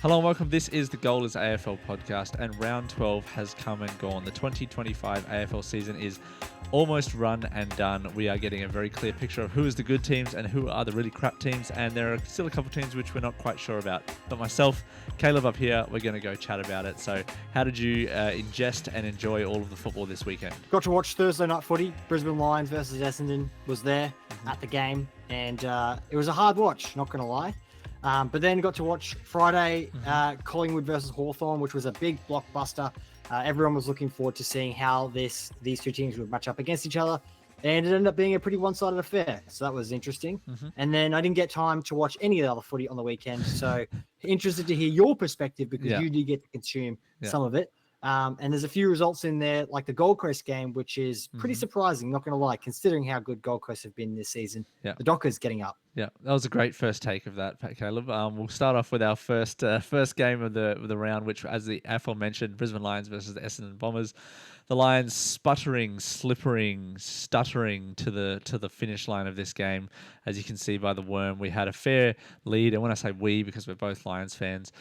Hello and welcome. This is the Goal is AFL podcast, and round 12 has come and gone. The 2025 AFL season is almost run and done. We are getting a very clear picture of who is the good teams and who are the really crap teams, and there are still a couple of teams which we're not quite sure about. But myself, Caleb up here, we're going to go chat about it. So how did you ingest and enjoy all of the football this weekend? Got to watch Thursday night footy. Brisbane Lions versus Essendon was there at the game, and it was a hard watch, not going to lie. But then got to watch Friday, Collingwood versus Hawthorn, which was a big blockbuster. Everyone was looking forward to seeing how these two teams would match up against each other. And it ended up being a pretty one-sided affair. So that was interesting. And then I didn't get time to watch any of the other footy on the weekend. So interested to hear your perspective because you did get to consume some of it. And there's a few results in there, like the Gold Coast game, which is pretty surprising, not going to lie, considering how good Gold Coast have been this season. The Dockers getting up. Yeah, that was a great first take of that, Caleb. We'll start off with our first game of the round, which, as the AFL mentioned, Brisbane Lions versus the Essendon Bombers. The Lions sputtering, slippering, stuttering to the finish line of this game. As you can see by the worm, we had a fair lead, and when I say we, because we're both Lions fans,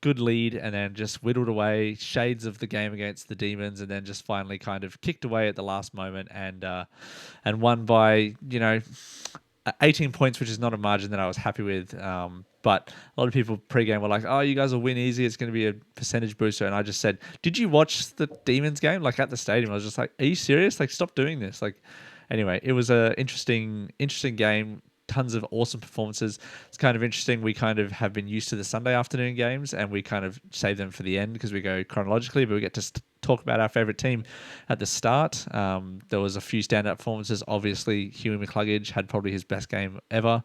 good lead, and then just whittled away, shades of the game against the Demons, and then just finally kind of kicked away at the last moment and won by 18 points, which is not a margin that I was happy with. But a lot of people pre-game were like, oh, you guys will win easy. It's going to be a percentage booster. And I just said, did you watch the Demons game? Like at the stadium, I was just like, are you serious? Like, stop doing this. Like, anyway, it was a interesting game. Tons of awesome performances. It's kind of interesting. We kind of have been used to the Sunday afternoon games and we kind of save them for the end because we go chronologically, but we get to talk about our favourite team at the start. There was a few standout performances. Obviously, Huey McCluggage had probably his best game ever.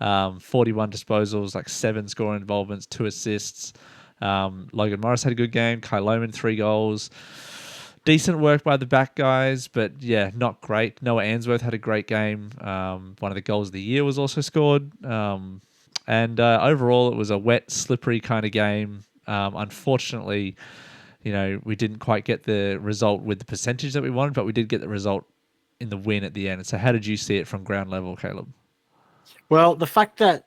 41 disposals, like 7 scoring involvements, 2 assists. Logan Morris had a good game. Kai Lohmann, 3 goals. Decent work by the back guys, but yeah, not great. Noah Answorth had a great game. One of the goals of the year was also scored. And overall, it was a wet, slippery kind of game. Unfortunately, we didn't quite get the result with the percentage that we wanted, but we did get the result in the win at the end. So how did you see it from ground level, Caleb? Well, the fact that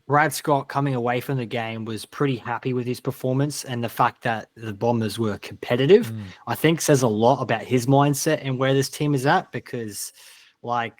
Brad Scott coming away from the game was pretty happy with his performance, and the fact that the Bombers were competitive, I think says a lot about his mindset and where this team is at, because the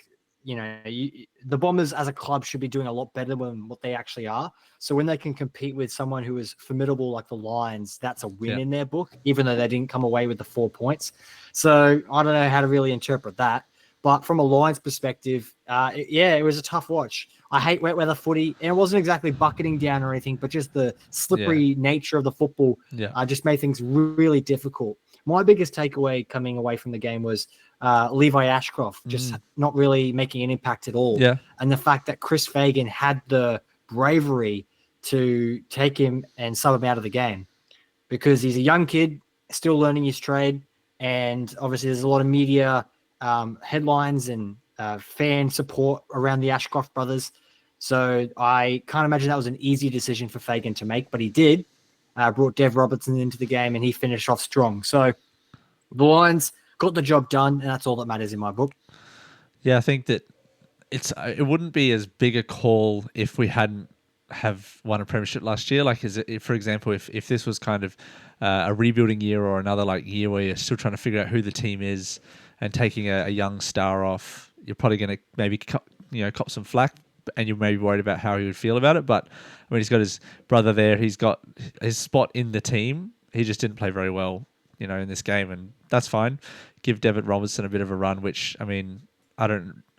Bombers as a club should be doing a lot better than what they actually are. So when they can compete with someone who is formidable like the Lions, that's a win in their book, even though they didn't come away with the 4 points. So I don't know how to really interpret that. But from a Lions perspective, it was a tough watch. I hate wet weather footy, and it wasn't exactly bucketing down or anything, but just the slippery nature of the football just made things really difficult. My biggest takeaway coming away from the game was Levi Ashcroft just not really making an impact at all. Yeah. And the fact that Chris Fagan had the bravery to take him and sub him out of the game, because he's a young kid, still learning his trade, and obviously there's a lot of media headlines and fan support around the Ashcroft brothers. So I can't imagine that was an easy decision for Fagan to make, but he did. Brought Dev Robertson into the game and he finished off strong. So the Lions got the job done, and that's all that matters in my book. Yeah, I think that it wouldn't be as big a call if we hadn't have won a premiership last year. Like, for example, if this was kind of a rebuilding year or another year where you're still trying to figure out who the team is and taking a young star off, you're probably going to maybe cop some flack, and you're maybe worried about how he would feel about it. But I mean, he's got his brother there. He's got his spot in the team. He just didn't play very well, in this game, and that's fine. Give Devitt Robertson a bit of a run, which, I mean,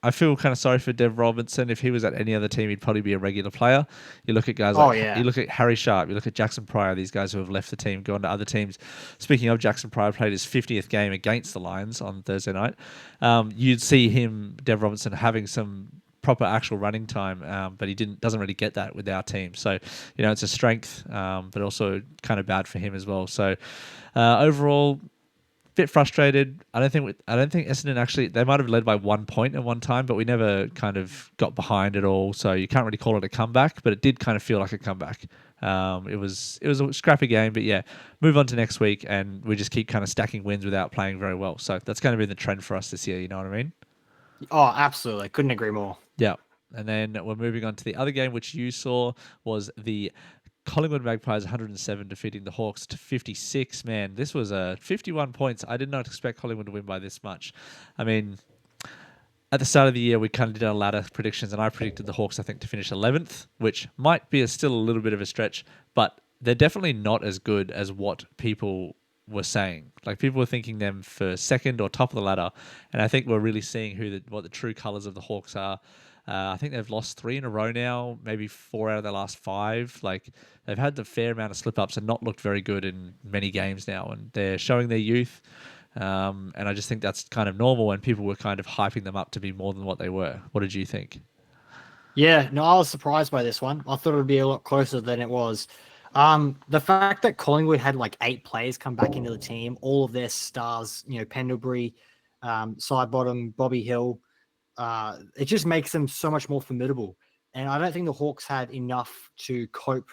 I feel kind of sorry for Dev Robinson. If he was at any other team, he'd probably be a regular player. You look at guys you look at Harry Sharp, you look at Jackson Pryor, these guys who have left the team, gone to other teams. Speaking of, Jackson Pryor played his 50th game against the Lions on Thursday night. You'd see Dev Robinson, having some proper actual running time, but he doesn't really get that with our team. So, it's a strength, but also kind of bad for him as well. So, overall, bit frustrated. I don't think Essendon actually, they might have led by 1 point at one time, but we never kind of got behind at all. So you can't really call it a comeback, but it did kind of feel like a comeback. It was a scrappy game, but yeah, move on to next week, and we just keep kind of stacking wins without playing very well. So that's going to be the trend for us this year. You know what I mean? Oh, absolutely. Couldn't agree more. Yeah. And then we're moving on to the other game, which you saw was the Collingwood Magpies 107 defeating the Hawks to 56. Man, this was 51 points. I did not expect Collingwood to win by this much. I mean, at the start of the year, we kind of did our ladder predictions, and I predicted the Hawks, I think, to finish 11th, which might be still a little bit of a stretch, but they're definitely not as good as what people were saying. Like, people were thinking them for second or top of the ladder, and I think we're really seeing what the true colours of the Hawks are. I think they've lost 3 in a row now, maybe 4 out of their last 5. Like, they've had the fair amount of slip-ups and not looked very good in many games now, and they're showing their youth. And I just think that's kind of normal, and people were kind of hyping them up to be more than what they were. What did you think? Yeah, no, I was surprised by this one. I thought it would be a lot closer than it was. The fact that Collingwood had like 8 players come back into the team, all of their stars, Pendlebury, Sidebottom, Bobby Hill, it just makes them so much more formidable. And I don't think the Hawks had enough to cope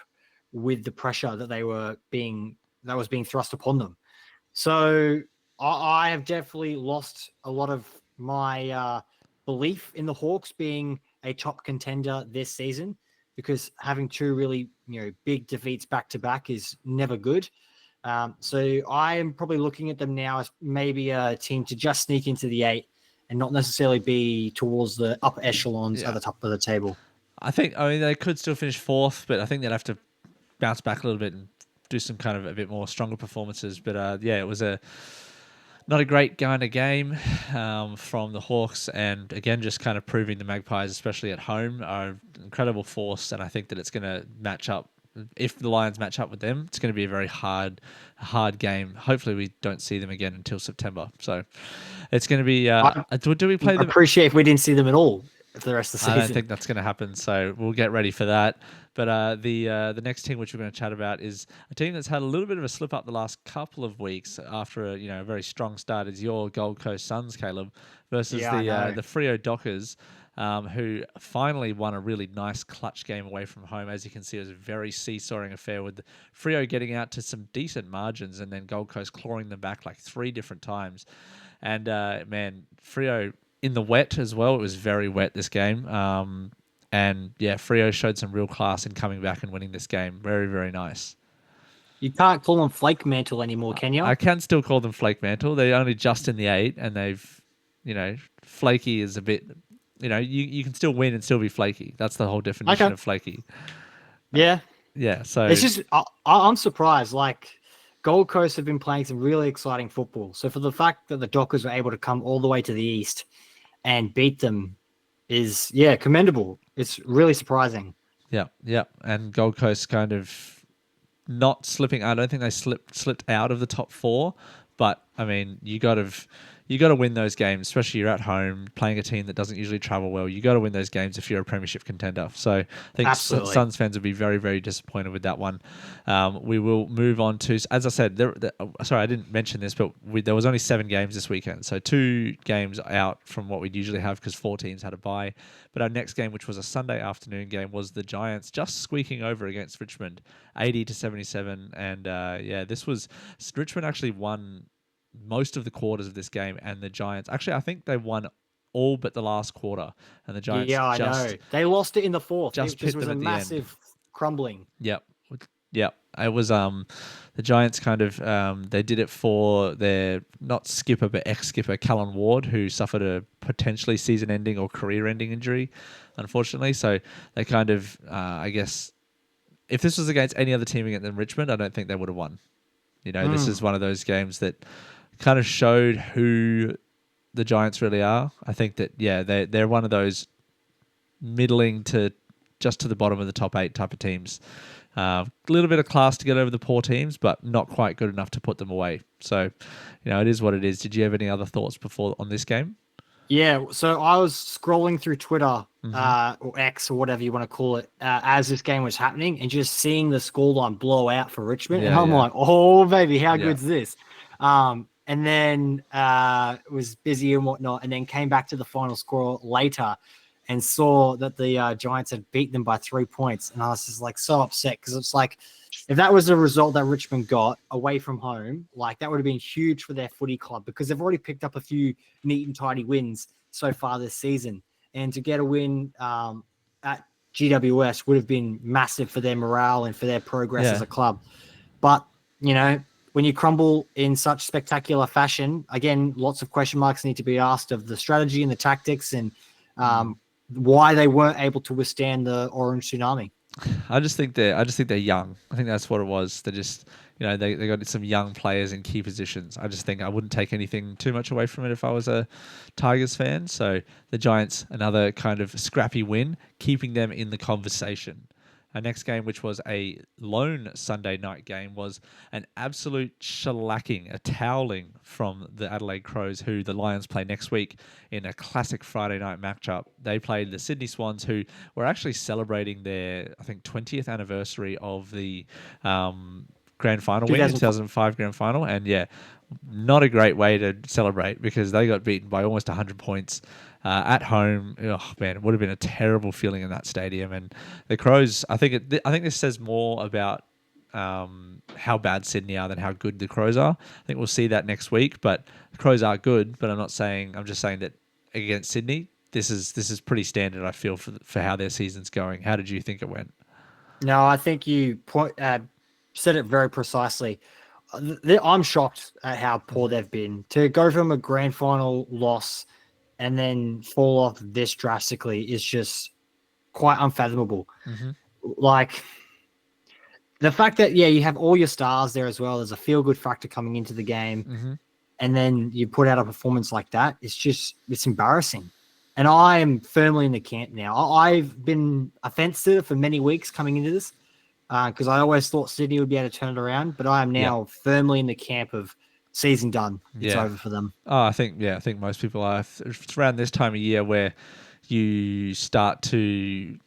with the pressure that was being thrust upon them. So I have definitely lost a lot of my belief in the Hawks being a top contender this season, because having 2 really big defeats back to back is never good. So I am probably looking at them now as maybe a team to just sneak into the 8 and not necessarily be towards the upper echelons at the top of the table. I mean, they could still finish 4th, but I think they'd have to bounce back a little bit and do some kind of a bit more stronger performances. But yeah, it was not a great kind of game from the Hawks, and again, just kind of proving the Magpies, especially at home, are an incredible force, and I think that it's going to match up. If the Lions match up with them, it's going to be a very hard game. Hopefully, we don't see them again until September. So it's going to be. Do we play them? I appreciate if we didn't see them at all for the rest of the season. I don't think that's going to happen. So we'll get ready for that. But the next team which we're going to chat about is a team that's had a little bit of a slip up the last couple of weeks after a very strong start. Is your Gold Coast Suns, Caleb, versus the Freo Dockers. Who finally won a really nice clutch game away from home. As you can see, it was a very seesawing affair with Freo getting out to some decent margins and then Gold Coast clawing them back like 3 different times. And, man, Freo in the wet as well. It was very wet this game. And, yeah, Freo showed some real class in coming back and winning this game. Very, very nice. You can't call them Flake Mantle anymore, can you? I can still call them Flake Mantle. They're only just in the 8, and they've, flaky is a bit... you can still win and still be flaky. That's the whole definition of flaky. Yeah. Yeah. So it's just, I'm surprised. Like, Gold Coast have been playing some really exciting football. So for the fact that the Dockers were able to come all the way to the east and beat them is, commendable. It's really surprising. Yeah. Yeah. And Gold Coast kind of not slipping. I don't think they slipped out of the top 4, but I mean, you got to win those games, especially you're at home playing a team that doesn't usually travel well. You got to win those games if you're a premiership contender. So I think Suns fans would be very, very disappointed with that one. We will move on to, as I said, sorry, I didn't mention this, but there was only 7 games this weekend. So 2 games out from what we'd usually have because 4 teams had a bye. But our next game, which was a Sunday afternoon game, was the Giants just squeaking over against Richmond, 80-77. And this was, Richmond actually won most of the quarters of this game, and the Giants I think they won all but the last quarter, and the Giants I know they lost it in the 4th. This was a massive crumbling. Yep. It was the Giants kind of they did it for their not skipper but ex-skipper Callan Ward, who suffered a potentially season-ending or career-ending injury, unfortunately. So they kind of I guess if this was against any other team than Richmond, I don't think they would have won. This is one of those games that kind of showed who the Giants really are. I think that, they're one of those middling to just to the bottom of the top 8 type of teams. A little bit of class to get over the poor teams, but not quite good enough to put them away. So, it is what it is. Did you have any other thoughts before on this game? Yeah, so I was scrolling through Twitter or X or whatever you want to call it as this game was happening and just seeing the scoreline blow out for Richmond. And I'm like, oh, baby, how good's this? And then was busy and whatnot, and then came back to the final score later and saw that the Giants had beat them by 3 points. And I was just like so upset because it's like, if that was the result that Richmond got away from home, like that would have been huge for their footy club because they've already picked up a few neat and tidy wins so far this season. And to get a win at GWS would have been massive for their morale and for their progress as Yeah. a club. But, you know, when you crumble in such spectacular fashion, again, lots of question marks need to be asked of the strategy and the tactics and why they weren't able to withstand the orange tsunami. I just think they're young. I think that's what it was. They just, they got some young players in key positions. I just think I wouldn't take anything too much away from it if I was a Tigers fan. So the Giants, another kind of scrappy win, keeping them in the conversation. Our next game, which was a lone Sunday night game, was an absolute shellacking, a toweling from the Adelaide Crows, who the Lions play next week in a classic Friday night matchup. They played the Sydney Swans, who were actually celebrating their, I think, 20th anniversary of the grand final win, 2005 grand final. And yeah, not a great way to celebrate because they got beaten by almost 100 points at home. Oh man, it would have been a terrible feeling in that stadium. And the Crows, I think this says more about how bad Sydney are than how good the Crows are. I think we'll see that next week. But the Crows are good. But I'm just saying that against Sydney, this is pretty standard. I feel for how their season's going. How did you think it went? No, I think you said it very precisely. I'm shocked at how poor they've been. To go from a grand final loss and then fall off this drastically is just quite unfathomable. Mm-hmm. Like the fact that, you have all your stars there as well as a feel-good factor coming into the game. Mm-hmm. And then you put out a performance like that. It's embarrassing. And I am firmly in the camp now. I've been offensive for many weeks coming into this because I always thought Sydney would be able to turn it around, but I am now firmly in the camp of season done. It's over for them. Oh, I think most people are. It's around this time of year where you start to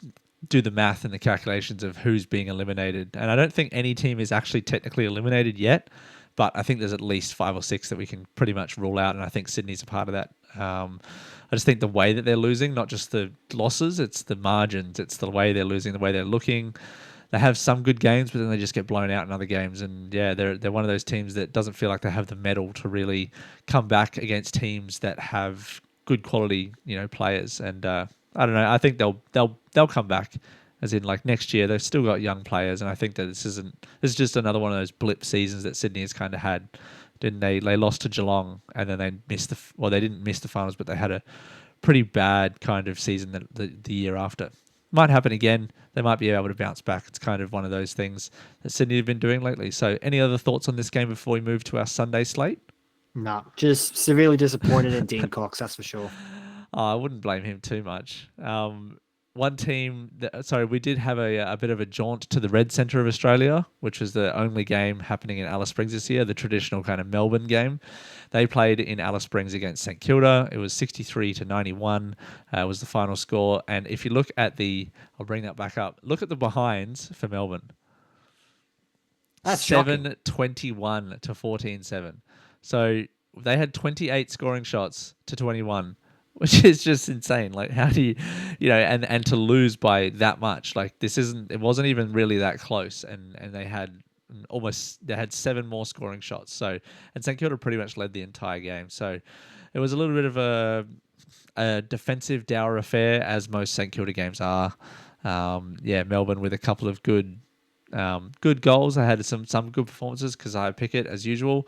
do the math and the calculations of who's being eliminated. And I don't think any team is actually technically eliminated yet, but I think there's at least 5 or 6 that we can pretty much rule out, and I think Sydney's a part of that. I just think the way that they're losing, not just the losses, it's the margins, it's the way they're losing, the way they're looking. They have some good games, but then they just get blown out in other games. And yeah, they're one of those teams that doesn't feel like they have the mettle to really come back against teams that have good quality, players. And I don't know. I think they'll come back. As in, like next year, they've still got young players, and I think that this is just another one of those blip seasons that Sydney has kind of had. Didn't they? They lost to Geelong, and then they missed they didn't miss the finals, but they had a pretty bad kind of season the year after. Might happen again. They might be able to bounce back. It's kind of one of those things that Sydney have been doing lately. So, any other thoughts on this game before we move to our Sunday slate? No, just severely disappointed in Dean Cox, that's for sure. I wouldn't blame him too much. One team, we did have a bit of a jaunt to the Red Centre of Australia, which was the only game happening in Alice Springs this year, the traditional kind of Melbourne game. They played in Alice Springs against St Kilda. It was 63-91 was the final score. And if you look at I'll bring that back up, look at the behinds for Melbourne. That's 7-21 to 14-7. So they had 28 scoring shots to 21. Which is just insane. Like, how do you, and to lose by that much? Like, it wasn't even really that close. And they had 7 more scoring shots. So, and St Kilda pretty much led the entire game. So, it was a little bit of a defensive dour affair, as most St Kilda games are. Melbourne with a couple of good goals. I had some good performances because I pick it as usual.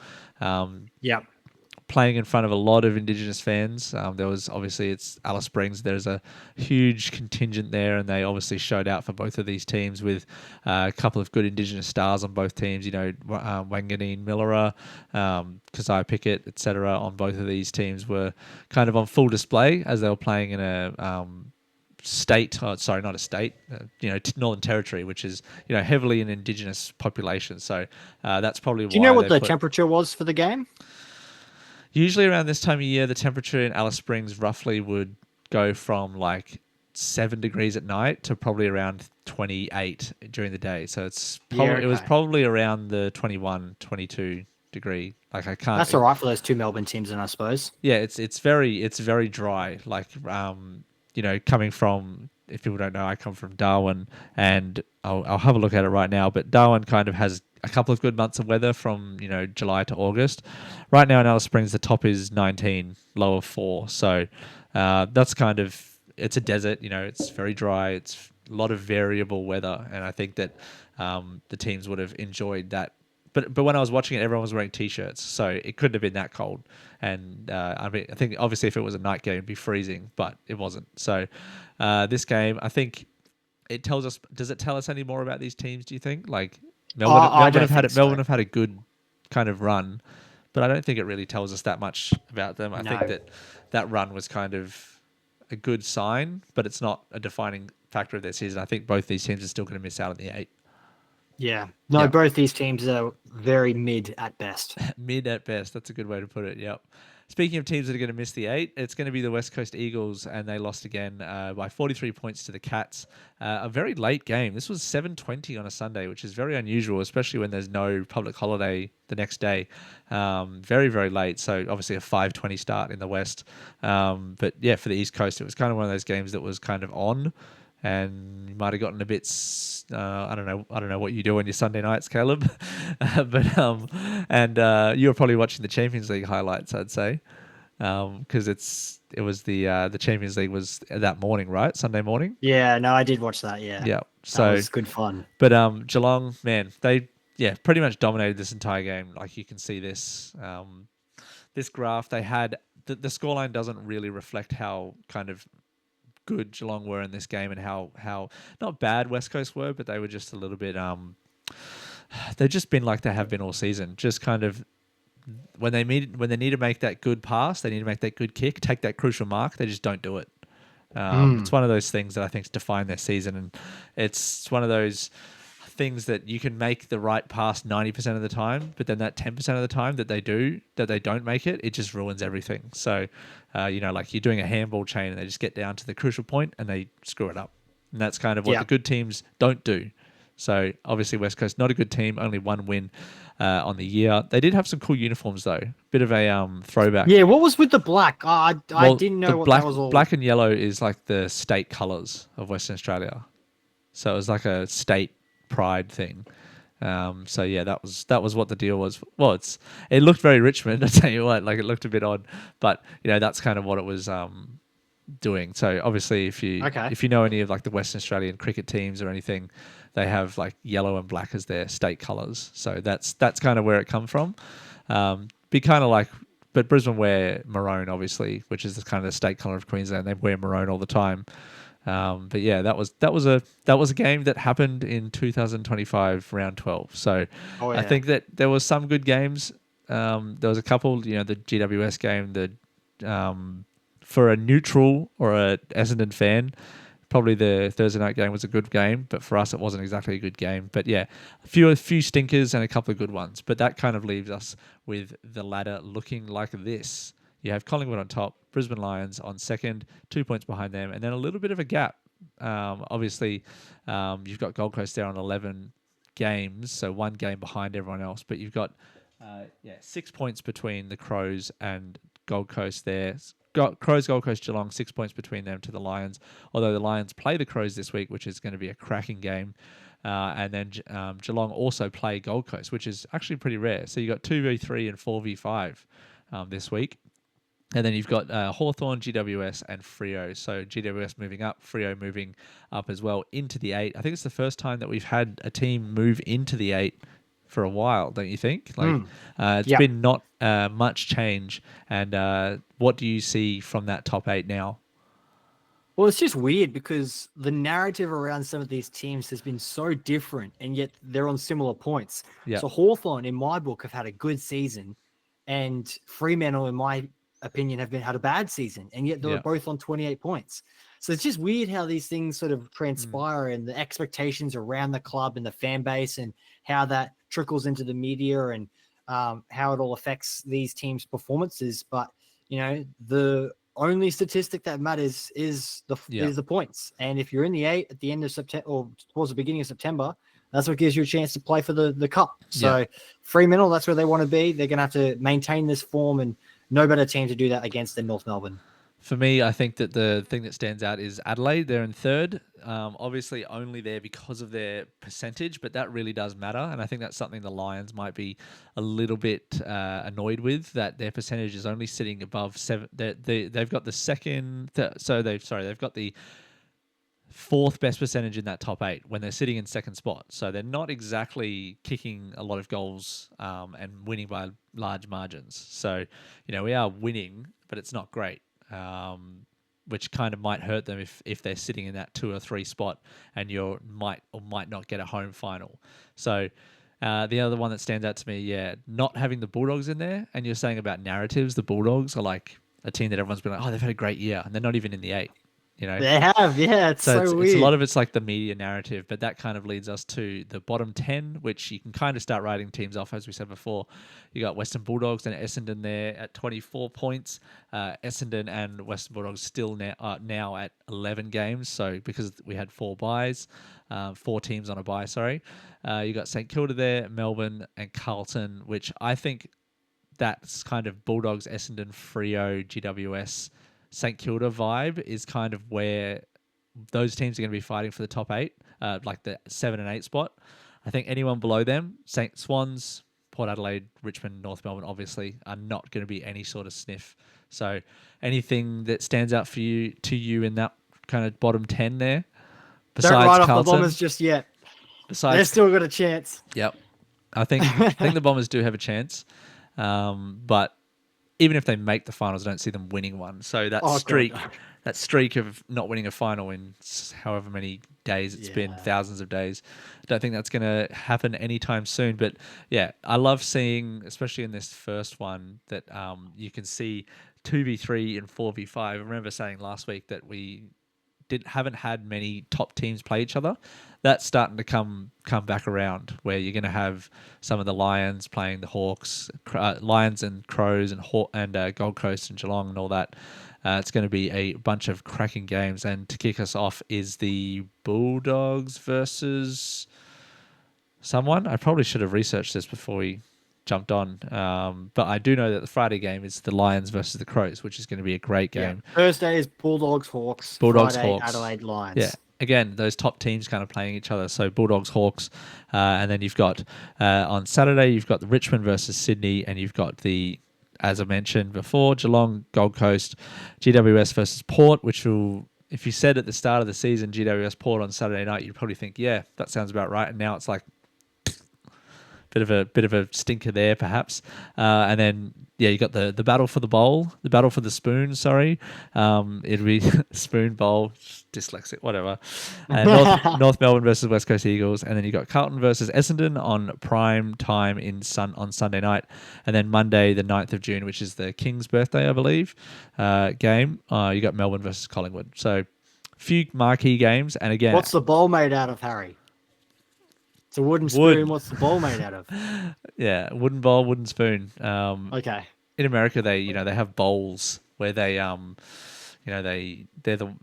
Playing in front of a lot of Indigenous fans. There was obviously, it's Alice Springs. There's a huge contingent there, and they obviously showed out for both of these teams with a couple of good Indigenous stars on both teams. Wanganeen Millera, Keziah Pickett, etc. on both of these teams were kind of on full display as they were playing in a Northern Territory, which is heavily an Indigenous population. So that's probably why. Do you know what the temperature was for the game? Usually around this time of year, the temperature in Alice Springs roughly would go from like 7 degrees at night to probably around 28 during the day. So it was probably around the 21, 22 degree. Like I can't. That's all right for those two Melbourne teams, then I suppose. Yeah, it's very dry. Like coming from, if people don't know, I come from Darwin, and I'll have a look at it right now. But Darwin kind of has a couple of good months of weather from July to August. Right now in Alice Springs, the top is 19, low of 4. So that's kind of, it's a desert. It's very dry. It's lot of variable weather, and I think that the teams would have enjoyed that. But when I was watching it, everyone was wearing t-shirts, so it couldn't have been that cold. And I mean, I think obviously if it was a night game, it'd be freezing, but it wasn't. So this game, I think it tells us. Does it tell us any more about these teams? Do you think? Like I don't think Melbourne so. have had a good kind of run, but I don't think it really tells us that much about them. I think No. that run was kind of a good sign, but it's not a defining factor of their season. I think both these teams are still going to miss out on the 8. Yeah. No, Yeah, both these teams are very mid at best. mid at best. That's a good way to put it. Yep. Speaking of teams that are going to miss the 8, it's going to be the West Coast Eagles, and they lost again by 43 points to the Cats. A very late game. This was 7:20 on a Sunday, which is very unusual, especially when there's no public holiday the next day. Very, very late. So obviously a 5:20 start in the West. But yeah, for the East Coast, it was kind of one of those games that was kind of on. And you might have gotten a bit. I don't know what you do on your Sunday nights, Caleb, but you were probably watching the Champions League highlights, I'd say, because it was the Champions League was that morning, right? Sunday morning. Yeah, no, I did watch that. Yeah. Yeah. That So, was good fun. but Geelong, man, they pretty much dominated this entire game. Like you can see this graph they had. The scoreline doesn't really reflect how kind of good Geelong were in this game and how not bad West Coast were, but they were just a little bit they've just been like they have been all season. Just kind of when they need to make that good pass, they need to make that good kick, take that crucial mark, they just don't do it. It's one of those things that I think's defined their season, and it's one of those things that you can make the right pass 90% of the time, but then that 10% of the time that they don't make it, it just ruins everything. So, like you're doing a handball chain and they just get down to the crucial point and they screw it up. And that's kind of what the good teams don't do. So obviously West Coast, not a good team, only one win on the year. They did have some cool uniforms though. Bit of a throwback. Yeah, what was with the black? I didn't know what that was all. Black and yellow is like the state colours of Western Australia. So it was like a state pride thing. So yeah, that was what the deal was. Well, it looked very Richmond. I tell you what, like it looked a bit odd, but that's kind of what it was doing. So obviously, if you know any of like the Western Australian cricket teams or anything, they have like yellow and black as their state colours. So that's kind of where it come from. Be kind of like, but Brisbane wear maroon, obviously, which is the kind of the state colour of Queensland. They wear maroon all the time. But yeah, that was a game that happened in 2025 round 12. So I think that there was some good games. There was a couple, the GWS game, for a neutral or a Essendon fan, probably the Thursday night game was a good game, but for us it wasn't exactly a good game. But yeah, a few stinkers and a couple of good ones. But that kind of leaves us with the ladder looking like this. You have Collingwood on top, Brisbane Lions on second, 2 points behind them, and then a little bit of a gap. Obviously, you've got Gold Coast there on 11 games, so one game behind everyone else. But you've got 6 points between the Crows and Gold Coast there. Crows, Gold Coast, Geelong, 6 points between them to the Lions. Although the Lions play the Crows this week, which is going to be a cracking game. And then Geelong also play Gold Coast, which is actually pretty rare. So you've got 2v3 and 4v5 this week. And then you've got Hawthorn, GWS, and Freo. So GWS moving up, Freo moving up as well into the 8. I think it's the first time that we've had a team move into the 8 for a while, don't you think? Like it's been not much change. And what do you see from that top 8 now? Well, it's just weird because the narrative around some of these teams has been so different, and yet they're on similar points. Yeah. So Hawthorn, in my book, have had a good season, and Fremantle, in my opinion, have had a bad season, and yet they're both on 28 points. So it's just weird how these things sort of transpire and the expectations around the club and the fan base and how that trickles into the media and how it all affects these teams' performances. But, the only statistic that matters is the points. And if you're in the 8 at the end of September or towards the beginning of September, that's what gives you a chance to play for the cup. So Fremantle, that's where they want to be. They're going to have to maintain this form, and no better team to do that against than North Melbourne. For me, I think that the thing that stands out is Adelaide. They're in third. Obviously, only there because of their percentage, but that really does matter. And I think that's something the Lions might be a little bit annoyed with, that their percentage is only sitting above 7. They've got the second. They've got the fourth best percentage in that top 8 when they're sitting in second spot. So they're not exactly kicking a lot of goals and winning by large margins. So, we are winning, but it's not great, which kind of might hurt them if they're sitting in that 2 or 3 spot and you might or might not get a home final. So the other one that stands out to me, not having the Bulldogs in there. And you're saying about narratives, the Bulldogs are like a team that everyone's been like, oh, they've had a great year, and they're not even in the 8. They have, yeah. It's so it's weird. a lot of it's like the media narrative, but that kind of leads us to the bottom 10, which you can kind of start writing teams off, as we said before. You got Western Bulldogs and Essendon there at 24 points. Essendon and Western Bulldogs still now at 11 games. So because we had 4 buys, 4 teams on a buy, sorry. You got St Kilda there, Melbourne and Carlton, which I think that's kind of Bulldogs, Essendon, Freo, GWS, St Kilda vibe is kind of where those teams are going to be fighting for the top 8, like the 7 and 8 spot. I think anyone below them, St Swans, Port Adelaide, Richmond, North Melbourne, obviously, are not going to be any sort of sniff. So anything that stands out to you in that kind of bottom 10 there? Don't write Besides off the Carlton, Bombers just yet. They've still got a chance. Yep. I think the Bombers do have a chance. But even if they make the finals, I don't see them winning one. So that streak of not winning a final in however many days it's been, thousands of days, I don't think that's going to happen anytime soon. But yeah, I love seeing, especially in this first one, that you can see 2v3 and 4v5. I remember saying last week that we haven't had many top teams play each other. That's starting to come back around, where you're going to have some of the Lions playing the Hawks, Lions and Crows and Gold Coast and Geelong and all that. It's going to be a bunch of cracking games. And to kick us off is the Bulldogs versus someone. I probably should have researched this before we jumped on. But I do know that the Friday game is the Lions versus the Crows, which is going to be a great game. Yeah. Thursday is Bulldogs, Hawks. Bulldogs, Friday, Hawks. Adelaide, Lions. Yeah. Again, those top teams kind of playing each other. So Bulldogs, Hawks, and then you've got on Saturday, you've got the Richmond versus Sydney, and you've got the, as I mentioned before, Geelong, Gold Coast, GWS versus Port, which will, if you said at the start of the season, GWS Port on Saturday night, you'd probably think, yeah, that sounds about right. And now it's like bit of a stinker there, perhaps. And then you got the battle for the spoon. Sorry, it'd be spoon bowl, dyslexic, whatever. And North Melbourne versus West Coast Eagles, and then you got Carlton versus Essendon on prime time on Sunday night, and then Monday the 9th of June, which is the King's birthday, I believe, game. You got Melbourne versus Collingwood. So a few marquee games, and again, what's the bowl made out of, Harry? It's a wooden spoon. What's the bowl made out of? Yeah, wooden bowl, wooden spoon. Okay. In America, they have bowls where they they're the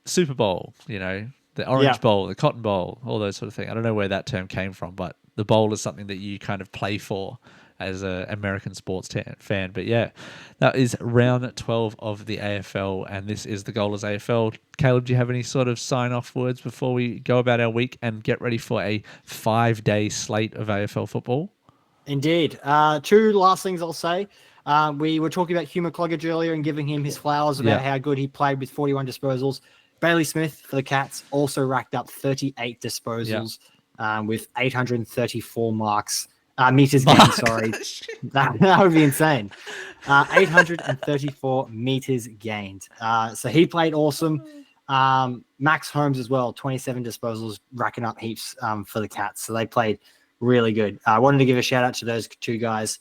Super Bowl, the Orange Bowl, the Cotton Bowl, all those sort of things. I don't know where that term came from, but the bowl is something that you kind of play for as an American sports fan. But yeah, that is round 12 of the AFL, and this is the Goalers AFL. Caleb, do you have any sort of sign-off words before we go about our week and get ready for a 5-day slate of AFL football? Indeed. 2 last things I'll say. We were talking about Hugh McCluggage earlier and giving him his flowers about how good he played with 41 disposals. Bailey Smith for the Cats also racked up 38 disposals with 834 meters gained, sorry. that would be insane. 834 meters gained. So he played awesome. Max Holmes as well, 27 disposals, racking up heaps for the Cats. So they played really good. I wanted to give a shout out to those 2 guys.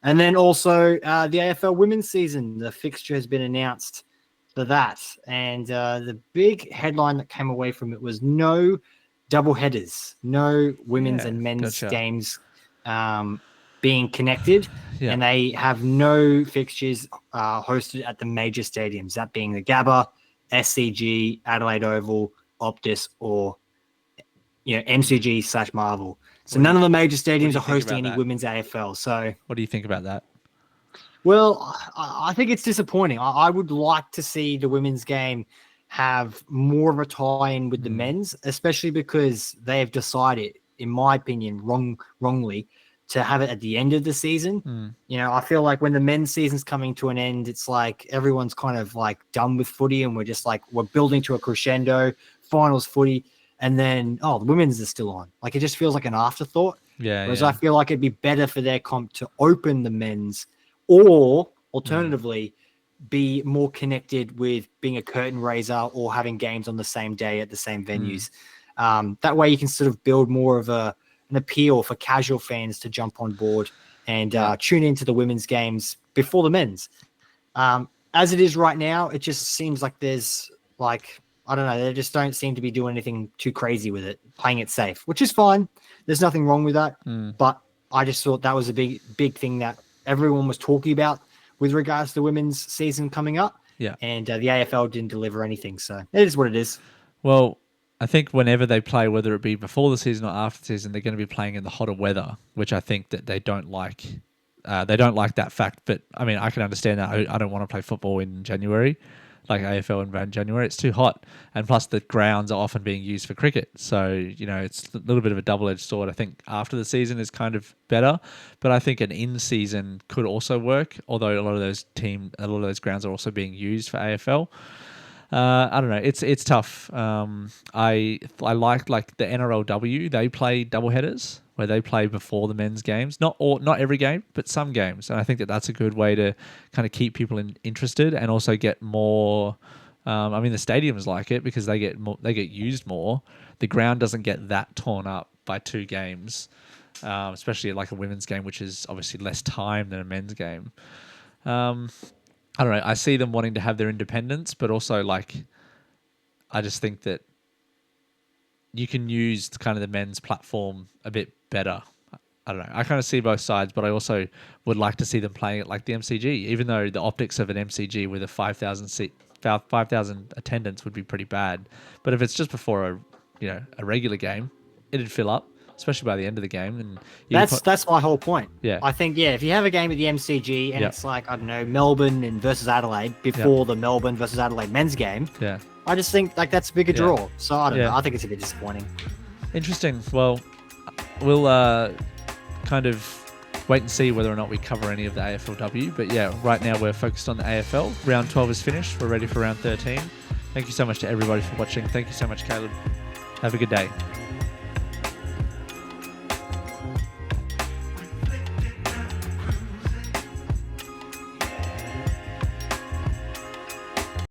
And then also the AFL women's season, the fixture has been announced for that. And the big headline that came away from it was no double headers, no women's and men's games being connected. And they have no fixtures hosted at the major stadiums, that being the Gabba, SCG, Adelaide Oval, Optus, or MCG/Marvel. So none of the major stadiums are hosting any women's AFL. So what do you think about that? Well, I think it's disappointing. I would like to see the women's game have more of a tie-in with the men's, especially because they have decided, in my opinion, wrongly, to have it at the end of the season. I feel like when the men's season's coming to an end, it's like everyone's kind of like done with footy, and we're building to a crescendo, finals footy, and then the women's is still on. Like it just feels like an afterthought. Whereas I feel like it'd be better for their comp to open the men's, or alternatively be more connected with being a curtain raiser or having games on the same day at the same venues. That way you can sort of build more of an appeal for casual fans to jump on board and tune into the women's games before the men's. As it is right now, it just seems like there's like, I don't know, they just don't seem to be doing anything too crazy with it, playing it safe, which is fine. There's nothing wrong with that. But I just thought that was a big thing that everyone was talking about with regards to the women's season coming up. Yeah. And the AFL didn't deliver anything. So it is what it is. Well, I think whenever they play, whether it be before the season or after the season, they're going to be playing in the hotter weather, which I think that they don't like. They don't like that fact. But, I mean, I can understand that. I don't want to play football in January, like AFL in January. It's too hot. And plus the grounds are often being used for cricket. So, it's a little bit of a double-edged sword. I think after the season is kind of better. But I think an in-season could also work, although a lot of those grounds are also being used for AFL. I don't know. It's tough. I like the NRLW. They play doubleheaders where they play before the men's games. Not every game, but some games. And I think that that's a good way to kind of keep people interested and also get more. I mean, the stadiums like it because they get used more. The ground doesn't get that torn up by two games, especially like a women's game, which is obviously less time than a men's game. I don't know. I see them wanting to have their independence, but also I just think that you can use kind of the men's platform a bit better. I don't know. I kind of see both sides, but I also would like to see them playing it like the MCG, even though the optics of an MCG with a 5,000 attendance would be pretty bad. But if it's just before a regular game, it'd fill up, especially by the end of the game. And that's my whole point. Yeah. I think, if you have a game at the MCG and it's like, I don't know, Melbourne versus Adelaide before the Melbourne versus Adelaide men's game, I just think like that's a bigger draw. So I don't know. I think it's a bit disappointing. Interesting. Well, we'll kind of wait and see whether or not we cover any of the AFLW. But right now we're focused on the AFL. Round 12 is finished. We're ready for round 13. Thank you so much to everybody for watching. Thank you so much, Caleb. Have a good day.